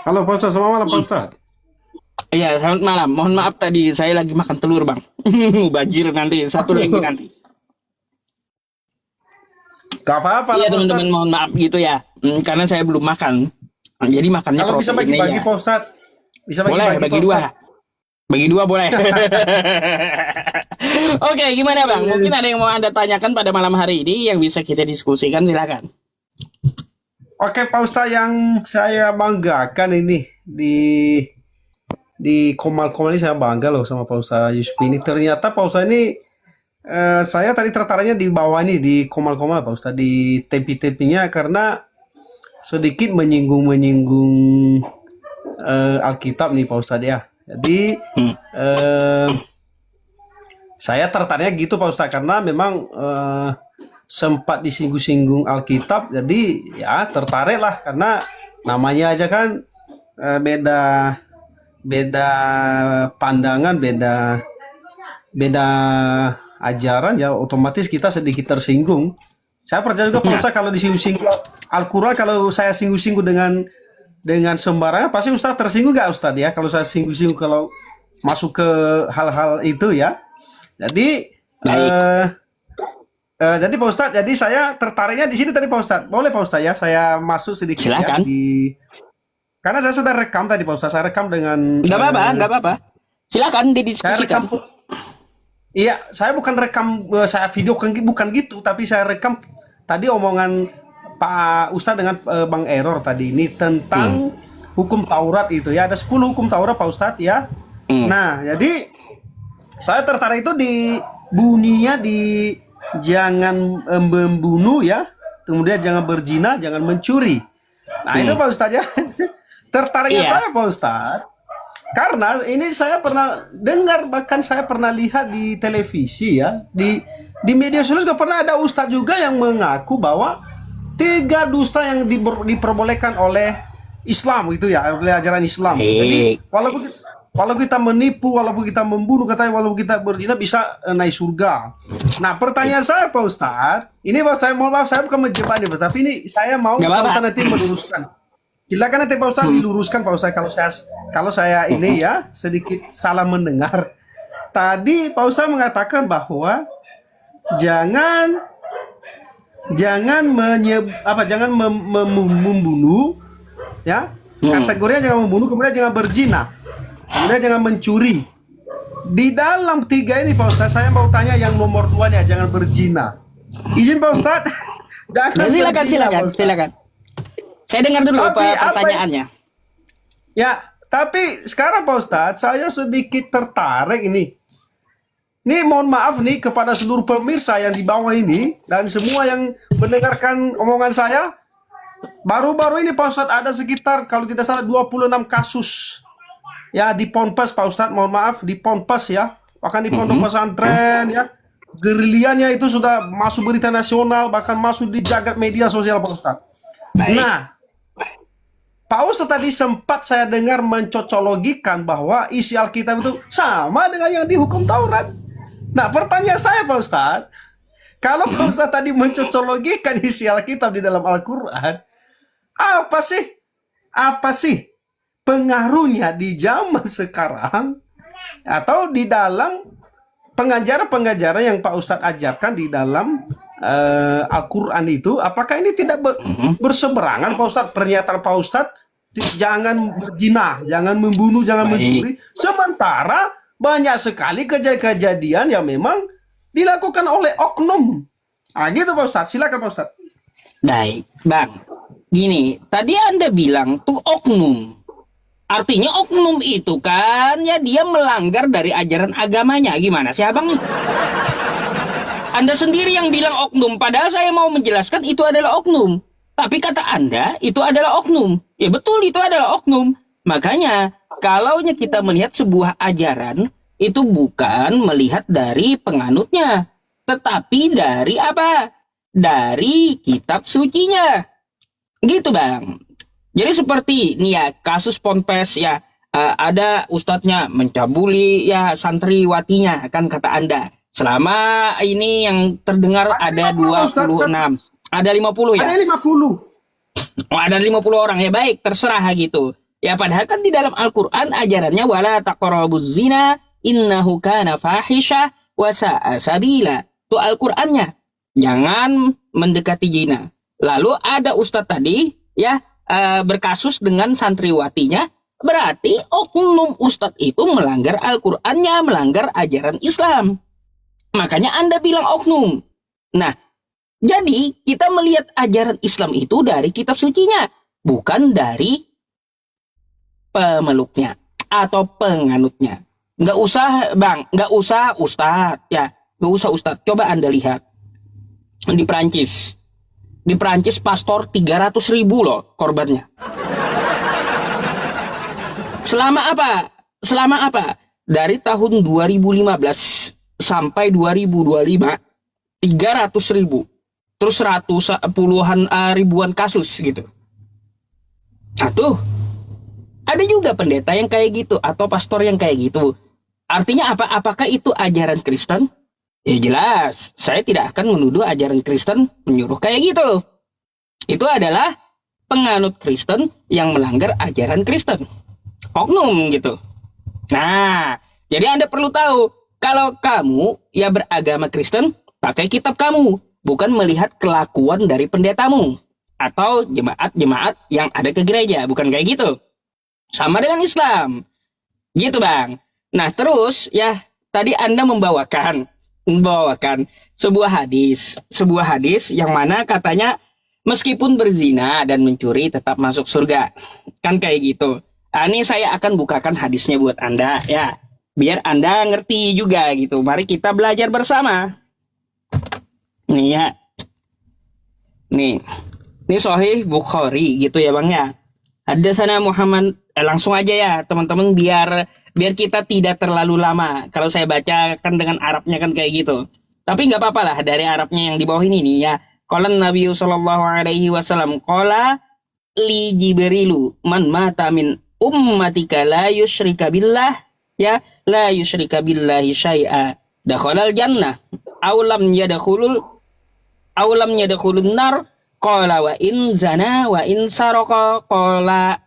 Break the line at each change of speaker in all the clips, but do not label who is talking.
Halo Pak Ustadz, selamat malam Pak Ustadz.
Iya, selamat malam. Mohon maaf tadi saya lagi makan telur, Bang. Bajir nanti, satu lagi nanti.
Gak apa-apa lah
Iya,
Pak
teman-teman,
Ustadz.
mohon maaf gitu ya. Karena saya belum makan. Jadi makannya
Kalau bisa
protein
bagi-bagi
aja.
Pak Ustadz. Bisa
Boleh,
bagi-bagi
bagi
Pak
dua.
Ustadz.
Bagi dua boleh. Oke, gimana Bang? Mungkin ada yang mau Anda tanyakan pada malam hari ini yang bisa kita diskusikan, silakan.
Oke Pak Ustadz, yang saya banggakan ini di Komal-Komal ini saya bangga loh sama Pak Ustadz Yusuf ini. Ternyata Pak Ustadz ini saya tadi tertariknya di bawah ini di Komal-Komal Pak Ustadz, di tepi-tepinya karena sedikit menyinggung-menyinggung Alkitab nih Pak Ustadz ya. Jadi
Hmm.
eh, saya tertariknya gitu Pak Ustadz karena memang sempat disinggung-singgung Alkitab, jadi ya tertarik lah karena namanya aja kan beda beda pandangan, beda beda ajaran ya otomatis kita sedikit tersinggung. Saya percaya juga Pak
Ya,
Ustadz kalau disinggung-singgung Al-Quran, kalau saya singgung-singgung dengan sembarangan pasti Ustadz tersinggung nggak Ustadz ya kalau saya singgung-singgung kalau masuk ke hal-hal itu ya. Jadi
baik.
jadi Pak Ustadz, jadi saya tertariknya di sini tadi Pak Ustadz. Boleh Pak Ustadz ya, saya masuk sedikit ya
Silakan.
karena saya sudah rekam tadi Pak Ustadz. Saya rekam dengan
Nggak apa-apa, nggak apa-apa. Silakan
saya rekam.
didiskusikan.
Iya, saya bukan rekam saya video bukan gitu, tapi saya rekam tadi omongan Pak Ustadz dengan Bang Error tadi ini
Hmm.
tentang hukum Taurat itu ya. Ada 10 hukum Taurat Pak Ustadz ya.
Hmm.
Nah, jadi saya tertarik itu di bunyinya di jangan membunuh ya, kemudian jangan berzina, jangan mencuri. Nah, itu
Hmm.
Pak Ustadz ya. Tertariknya
Iya.
saya Pak Ustadz karena ini saya pernah dengar, bahkan saya pernah lihat di televisi ya, di media sosial juga pernah ada ustadz juga yang mengaku bahwa tiga dusta yang diperbolehkan oleh Islam itu ya, oleh ajaran Islam. Jadi
Baik.
walaupun kita menipu, walaupun kita membunuh, katanya walaupun kita berzina bisa naik surga. Nah, pertanyaan saya Pak Ustadz, ini Pak saya mohon maaf saya bukan menjebak nih Pak, tapi ini saya mau
Nggak
Pak
apa-apa.
Ustadz nanti meluruskan. Silakan nanti Pak Ustadz
Hmm.
diluruskan Pak Ustadz kalau saya ini ya sedikit salah mendengar. Tadi Pak Ustadz mengatakan bahwa jangan jangan membunuh ya.
Hmm.
Kategorinya jangan membunuh, kemudian jangan berzina, kemudian jangan mencuri. Di dalam tiga ini Pak Ustadz saya mau tanya yang nomor duanya, jangan berzina. Izin Pak Ustadz.
Ya,
Jangan
silakan,
berzina Pak
silakan,
Ustadz.
silakan. Saya dengar dulu
Tapi apa
pertanyaannya.
ya, tapi sekarang Pak Ustadz, saya sedikit tertarik ini. Ini mohon maaf nih kepada seluruh pemirsa yang di bawah ini dan semua yang mendengarkan omongan saya. Baru-baru ini Pak Ustadz ada sekitar kalau tidak salah 26 kasus ya di Ponpes Pak Ustadz, mohon maaf di Ponpes ya. Bahkan di pondok pesantren ya. Geriliannya itu sudah masuk berita nasional, bahkan masuk di jagat media sosial Pak Ustadz.
Baik.
Nah, Pak Ustadz tadi sempat saya dengar mencocologikan bahwa isi Alkitab itu sama dengan yang di hukum Taurat. Nah, pertanyaan saya Pak Ustadz, kalau Pak Ustadz tadi mencocologikan isi Alkitab di dalam Al-Quran, apa sih pengaruhnya di zaman sekarang atau di dalam pengajaran-pengajaran yang Pak Ustadz ajarkan di dalam Al-Quran itu, apakah ini tidak berseberangan Pak Ustadz? Pernyataan Pak Ustadz, jangan berzina, jangan membunuh, jangan
Baik.
mencuri. Sementara banyak sekali kejadian yang memang dilakukan oleh oknum. Ah gitu Pak Ustadz, silakan Pak Ustadz.
Baik, Bang. Gini, tadi Anda bilang tuh oknum. Artinya oknum itu kan ya dia melanggar dari ajaran agamanya. Gimana sih Abang nih? Anda sendiri yang bilang oknum, padahal saya mau menjelaskan itu adalah oknum. Tapi kata Anda itu adalah oknum. Ya betul itu adalah oknum. Makanya kalaunya kita melihat sebuah ajaran itu bukan melihat dari penganutnya, tetapi dari apa? Dari kitab sucinya. Gitu Bang. Jadi seperti nih ya kasus Ponpes ya, ada ustadznya mencabuli ya santriwatinya kan kata Anda. Selama ini yang terdengar ada
50 Pak Ustadz.
26. Ada 50 ya?
Ada 50.
Oh, ada 50 orang ya baik terserah gitu. Ya padahal kan di dalam Al-Quran ajarannya wala taqrabuz zina innahu kana fahisyah wa sa'a sabila. Itu Al-Qur'annya. Jangan mendekati zina. Lalu ada ustadz tadi ya berkasus dengan santriwatinya, berarti oknum ustadz itu melanggar Al-Qur'annya, melanggar ajaran Islam. Makanya Anda bilang oknum. Nah, jadi kita melihat ajaran Islam itu dari kitab sucinya, bukan dari pemeluknya atau penganutnya. Nggak usah bang, nggak usah ustadz ya, nggak usah ustadz. Coba Anda lihat di Prancis, pastor 300.000 loh korbannya. Selama apa? Dari tahun 2015 sampai 2025 300.000, terus puluhan ribuan kasus gitu. Tuh ada juga pendeta yang kayak gitu atau pastor yang kayak gitu. Artinya apa? Apakah itu ajaran Kristen? Ya jelas, saya tidak akan menuduh ajaran Kristen menyuruh kayak gitu. Itu adalah penganut Kristen yang melanggar ajaran Kristen. Oknum gitu. Nah, jadi Anda perlu tahu, kalau kamu ya beragama Kristen, pakai kitab kamu, bukan melihat kelakuan dari pendetamu atau jemaat-jemaat yang ada ke gereja, bukan kayak gitu. Sama dengan Islam. Gitu, Bang. Nah, terus ya tadi Anda membawakan sebuah hadis yang mana katanya meskipun berzina dan mencuri tetap masuk surga. Kan kayak gitu. Ini saya akan bukakan hadisnya buat Anda ya, biar Anda ngerti juga gitu. Mari kita belajar bersama. Nih ya. Nih Sahih Bukhari gitu ya, Bang ya. Haddatsana Muhammad, langsung aja ya teman-teman, biar kita tidak terlalu lama. Kalau saya baca kan dengan Arabnya kan kayak gitu. Tapi nggak apa-apa lah dari Arabnya yang di bawah ini nih ya. Qala Nabi sallallahu alaihi wasallam qala li Jibrilu man mata min ummatika la yusyrika billah ya la yusyrika billahi syai'a dakhalal jannah aw lam yadkhulun nar qala wa in zana wa in saraka qala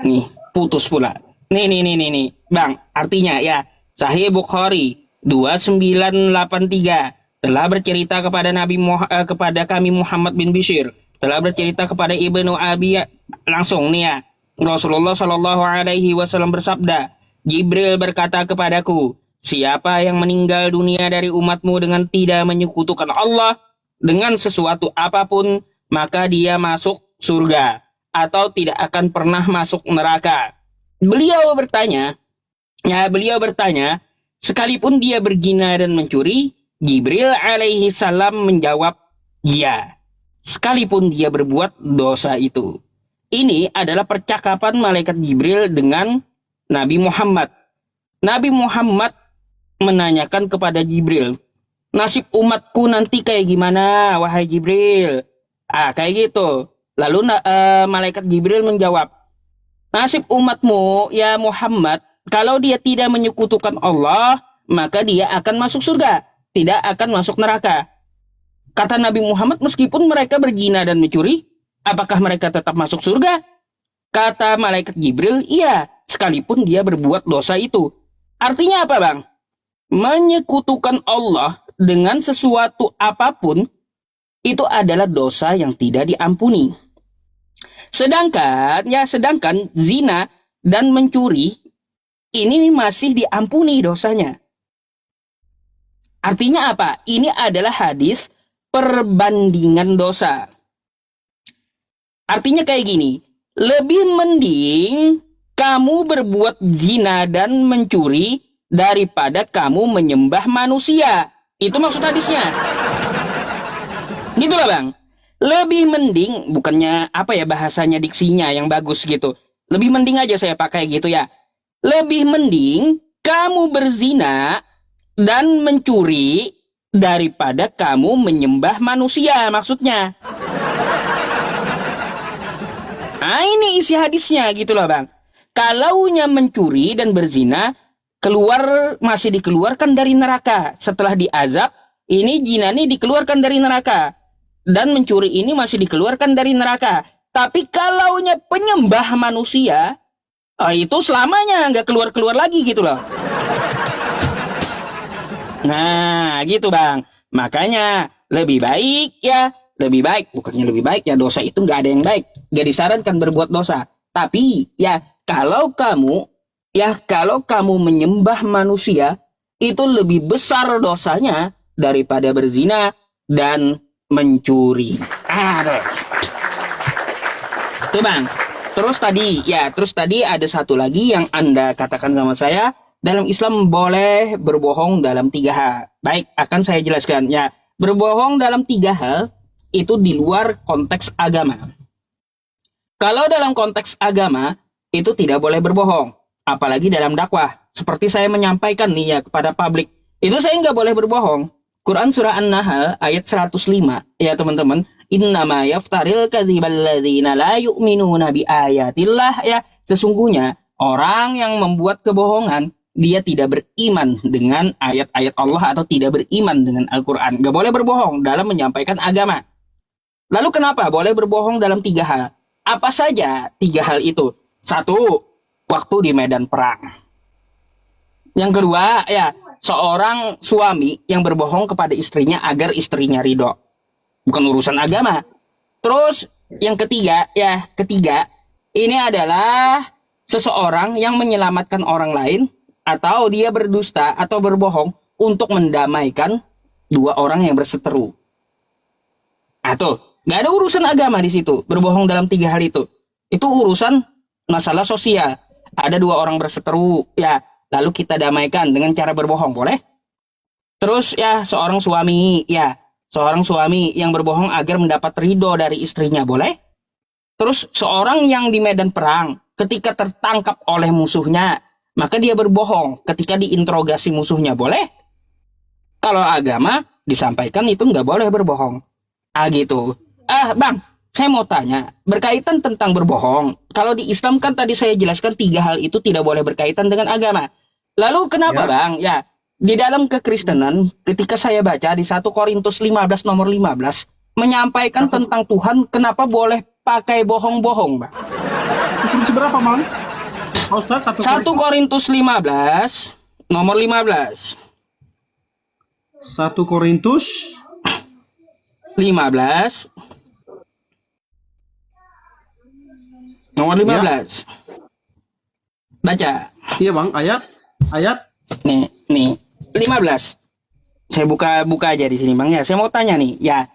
nih putus pula. Nih Bang, artinya ya Sahih Bukhari 2983 telah bercerita kepada kepada kami Muhammad bin Bishr, telah bercerita kepada Ibnu Abi, langsung nih ya, Rasulullah Shallallahu alaihi wasallam bersabda, Jibril berkata kepadaku, siapa yang meninggal dunia dari umatmu dengan tidak menyekutukan Allah dengan sesuatu apapun, maka dia masuk surga atau tidak akan pernah masuk neraka. Beliau bertanya, sekalipun dia berzina dan mencuri, Jibril alaihi salam menjawab, ya, sekalipun dia berbuat dosa itu. Ini adalah percakapan malaikat Jibril dengan Nabi Muhammad. Nabi Muhammad menanyakan kepada Jibril, nasib umatku nanti kayak gimana, wahai Jibril? Kayak gitu. Lalu malaikat Jibril menjawab, nasib umatmu ya Muhammad, kalau dia tidak menyekutukan Allah, maka dia akan masuk surga, tidak akan masuk neraka. Kata Nabi Muhammad, meskipun mereka berzina dan mencuri, apakah mereka tetap masuk surga? Kata malaikat Jibril, iya, sekalipun dia berbuat dosa itu. Artinya apa, Bang? Menyekutukan Allah dengan sesuatu apapun itu adalah dosa yang tidak diampuni. Sedangkan zina dan mencuri ini masih diampuni dosanya. Artinya apa? Ini adalah hadis perbandingan dosa. Artinya kayak gini, lebih mending kamu berbuat zina dan mencuri daripada kamu menyembah manusia. Itu maksud hadisnya. Gitu lah, Bang. Lebih mending, bukannya apa ya bahasanya, diksinya yang bagus gitu. Lebih mending aja saya pakai gitu ya. Lebih mending kamu berzina dan mencuri daripada kamu menyembah manusia maksudnya. Ini isi hadisnya gitu loh, Bang. Kalaunya mencuri dan berzina, masih dikeluarkan dari neraka. Setelah diazab, ini zina ini dikeluarkan dari neraka. Dan mencuri ini masih dikeluarkan dari neraka. Tapi kalaunya penyembah manusia, itu selamanya nggak keluar-keluar lagi gitu loh. Nah, gitu Bang. Makanya lebih baik ya, lebih baik. Bukannya lebih baik ya, dosa itu nggak ada yang baik. Nggak disarankan berbuat dosa. Tapi ya, kalau kamu menyembah manusia, itu lebih besar dosanya daripada berzina dan mencuri. Aduh. Tuh Bang. Terus tadi ada satu lagi yang Anda katakan sama saya. Dalam Islam boleh berbohong dalam 3 hal. Baik, akan saya jelaskan. Ya, berbohong dalam 3 hal itu di luar konteks agama. Kalau dalam konteks agama, itu tidak boleh berbohong. Apalagi dalam dakwah. Seperti saya menyampaikan nih ya kepada publik. Itu saya nggak boleh berbohong. Quran surah An-Nahl ayat 105. Ya teman-teman. Innama yaftaril kadzibal ladzina la yu'minuna bi ayatillah. Ya, sesungguhnya orang yang membuat kebohongan, dia tidak beriman dengan ayat-ayat Allah atau tidak beriman dengan Al-Quran. Gak boleh berbohong dalam menyampaikan agama. Lalu kenapa boleh berbohong dalam 3 hal? Apa saja 3 hal itu? 1, waktu di medan perang. Yang kedua, ya, seorang suami yang berbohong kepada istrinya agar istrinya ridho. Bukan urusan agama. Terus yang ketiga, ini adalah seseorang yang menyelamatkan orang lain atau dia berdusta atau berbohong untuk mendamaikan 2 orang yang berseteru. Tuh, nggak ada urusan agama di situ. Berbohong dalam 3 hal itu. Itu urusan masalah sosial. Ada 2 orang berseteru, ya, lalu kita damaikan dengan cara berbohong, boleh? Terus ya, seorang suami yang berbohong agar mendapat ridho dari istrinya, boleh? Terus seorang yang di medan perang ketika tertangkap oleh musuhnya, maka dia berbohong ketika diinterogasi musuhnya, boleh? Kalau agama disampaikan itu nggak boleh berbohong. Gitu. Bang, saya mau tanya, berkaitan tentang berbohong. Kalau di Islam kan tadi saya jelaskan 3 hal itu tidak boleh berkaitan dengan agama. Lalu kenapa Bang? Ya, di dalam kekristenan, ketika saya baca di 1 Korintus 15 nomor 15, menyampaikan tentang Tuhan, kenapa boleh pakai bohong-bohong, Bang?
Hukum seberapa, Bang? Pak Ustaz,
1 Korintus 15 nomor 15.
1 Korintus
15 nomor 15. Baca.
Iya, Bang, ayat.
Nih, 15. Saya buka aja di sini, Bang ya. Saya mau tanya nih, ya.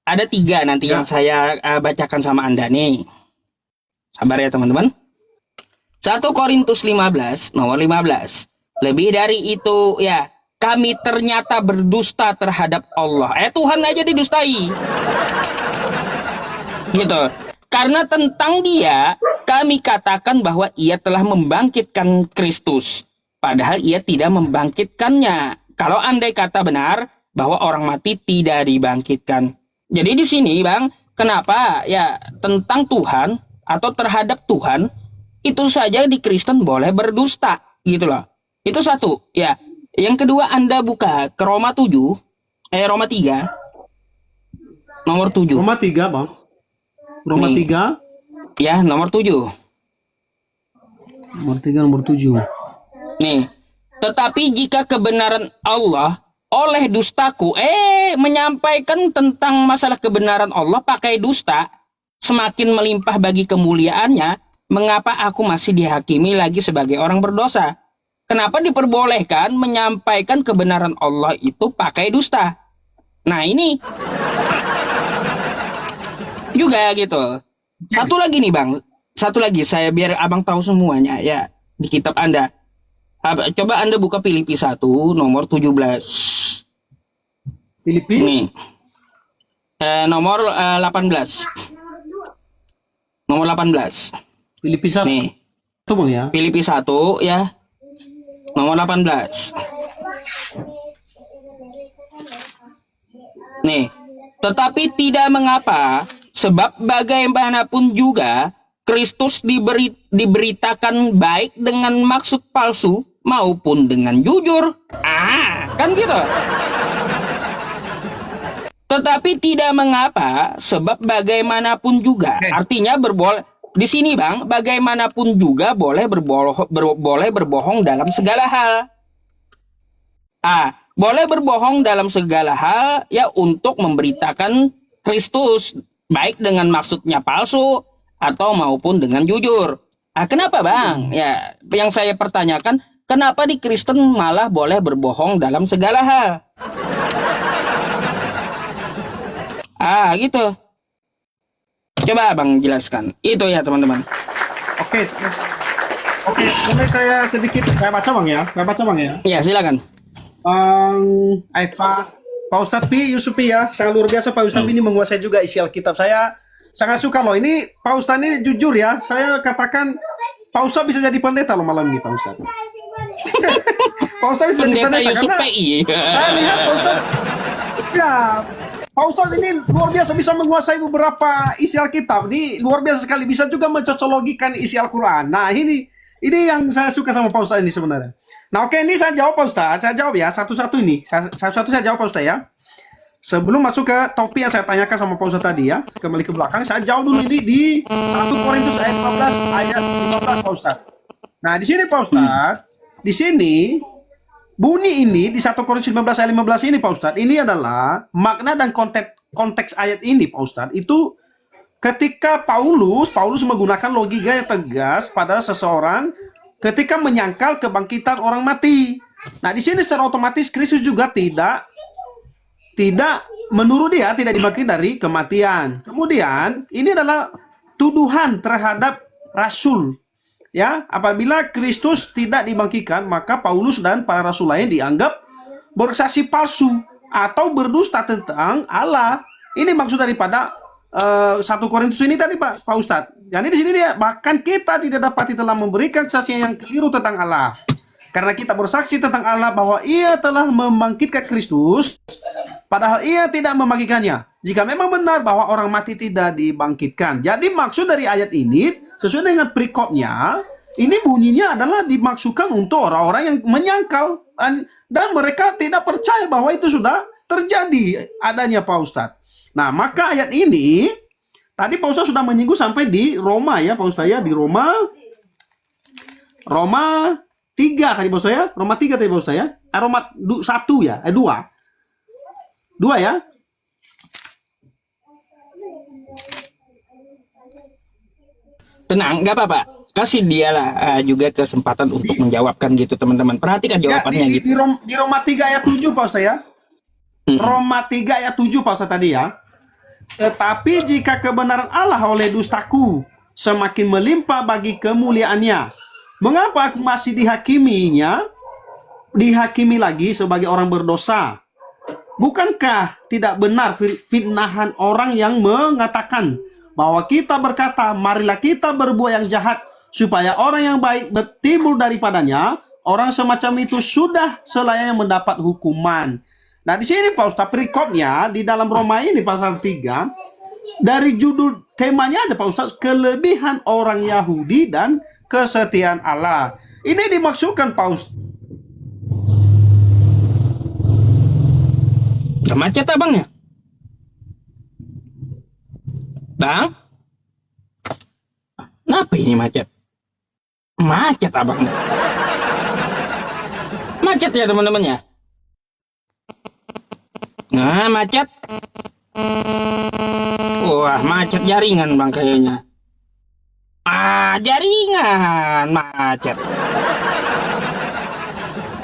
Ada 3 nanti yang saya bacakan sama Anda nih. Sabar ya, teman-teman. 1 Korintus 15 nomor 15. Lebih dari itu, ya, kami ternyata berdusta terhadap Allah. Tuhan aja didustai. Gitu. Karena tentang dia, kami katakan bahwa ia telah membangkitkan Kristus. Padahal ia tidak membangkitkannya. Kalau andai kata benar bahwa orang mati tidak dibangkitkan. Jadi di sini, Bang, kenapa ya tentang Tuhan atau terhadap Tuhan itu saja di Kristen boleh berdusta, gitu loh. Itu 1, ya. Yang kedua, Anda buka ke Roma 3 nomor 7.
Roma 3, Bang. Roma 3.
Ya, nomor 7.
Nomor 7.
Nih, tetapi jika kebenaran Allah oleh dustaku, menyampaikan tentang masalah kebenaran Allah pakai dusta, semakin melimpah bagi kemuliaannya, mengapa aku masih dihakimi lagi sebagai orang berdosa? Kenapa diperbolehkan menyampaikan kebenaran Allah itu pakai dusta? Nah ini juga gitu. Satu lagi nih Bang, saya biar Abang tahu semuanya ya di kitab Anda. Coba Anda buka Filipi 1 nomor 17.
Filipi?
Nih. Nomor 18. Nomor 18.
Filipi 1.
Nih.
Itu Bang ya.
Filipi 1 ya. Nomor 18. Nih. Tetapi tidak mengapa, sebab bagaimanapun juga Kristus diberitakan baik dengan maksud palsu maupun dengan jujur. Kan gitu. Tetapi tidak mengapa, sebab bagaimanapun juga,
Oke.
artinya di sini Bang, bagaimanapun juga boleh berbohong dalam segala hal. Boleh berbohong dalam segala hal ya untuk memberitakan Kristus, baik dengan maksudnya palsu atau maupun dengan jujur. Kenapa Bang? Ya, yang saya pertanyakan, kenapa di Kristen malah boleh berbohong dalam segala hal? Gitu. Coba Abang jelaskan. Itu ya teman-teman.
Oke, oke, boleh saya baca bang ya, saya baca bang ya.
Ya silakan.
Pak Ustadz Pi Yusufi ya, sangat luar biasa Pak Ustadz ini menguasai juga isi Alkitab. Saya sangat suka loh. Ini Pak Ustadz ini jujur ya, saya katakan Pak Ustadz bisa jadi pendeta loh malam ini Pak Ustadz. Pak Ustadz bisa jadi
Pendeta
pendeta
Yusuf
karena
PI.
saya lihat Pak Ustadz, ya Pak Ustadz ini luar biasa bisa menguasai beberapa isi Alkitab. Ini luar biasa sekali, bisa juga mencocologikan isi Al-Quran. Nah ini yang saya suka sama Pak Ustadz ini sebenarnya. Nah oke, ini saya jawab Pak Ustadz, saya jawab ya satu-satu ini. Satu-satu saya jawab Pak Ustadz ya. Sebelum masuk ke topik yang saya tanyakan sama Pak Ustadz tadi ya, kembali ke belakang, saya jawab dulu ini di 1 Korintus ayat 15 ayat 15 Pak Ustadz. Nah di sini Pak Ustadz, di sini bunyi ini di 1 Korintus 15 ayat 15 ini Pak Ustadz, ini adalah makna dan konteks ayat ini Pak Ustadz, itu ketika Paulus menggunakan logika yang tegas pada seseorang ketika menyangkal kebangkitan orang mati. Nah, di sini secara otomatis Kristus juga tidak menurut dia tidak dibangkit dari kematian. Kemudian, ini adalah tuduhan terhadap rasul. Ya, apabila Kristus tidak dibangkitkan, maka Paulus dan para rasul lain dianggap bersaksi palsu atau berdusta tentang Allah. Ini maksud daripada 1 Korintus ini tadi Pak Ustadz. Jadi di sini dia bahkan kita tidak dapat telah memberikan kesaksian yang keliru tentang Allah. Karena kita bersaksi tentang Allah bahwa Ia telah membangkitkan Kristus, padahal Ia tidak membangkitkannya. Jika memang benar bahwa orang mati tidak dibangkitkan. Jadi maksud dari ayat ini sesuai dengan perikopnya, ini bunyinya adalah dimaksudkan untuk orang-orang yang menyangkal dan mereka tidak percaya bahwa itu sudah terjadi adanya Pak Ustadz. Nah, maka ayat ini tadi Pak Ustadz sudah menyinggung sampai di Roma ya Pak Ustadz ya, di Roma 3 tadi Pak Ustadz ya, Roma 3 tadi Pak Ustadz ya, Roma 1 ya, 2 ya.
Tenang, nggak apa-apa. Kasih dialah juga kesempatan untuk menjawabkan gitu teman-teman. Perhatikan jawabannya
Ya,
gitu.
di Roma 3 ayat 7 Pak Ustadz ya. Roma 3 ayat 7 Pak Ustadz tadi ya. Tetapi jika kebenaran Allah oleh dustaku semakin melimpah bagi kemuliaannya, mengapa aku masih dihakimi lagi sebagai orang berdosa? Bukankah tidak benar fitnahan orang yang mengatakan bahwa kita berkata, marilah kita berbuat yang jahat supaya orang yang baik bertimbul daripadanya? Orang semacam itu sudah selayaknya mendapat hukuman. Nah di sini Pak Ustadz perikopnya di dalam Roma ini pasal 3 dari judul temanya aja Pak Ustadz, kelebihan orang Yahudi dan kesetiaan Allah. Ini dimaksudkan Pak Ustadz.
Macet abangnya, Bang? Kenapa ini macet? Macet abangnya. Macet ya teman-teman ya. Nah, macet. Wah, macet jaringan Bang kayaknya. Jaringan macet.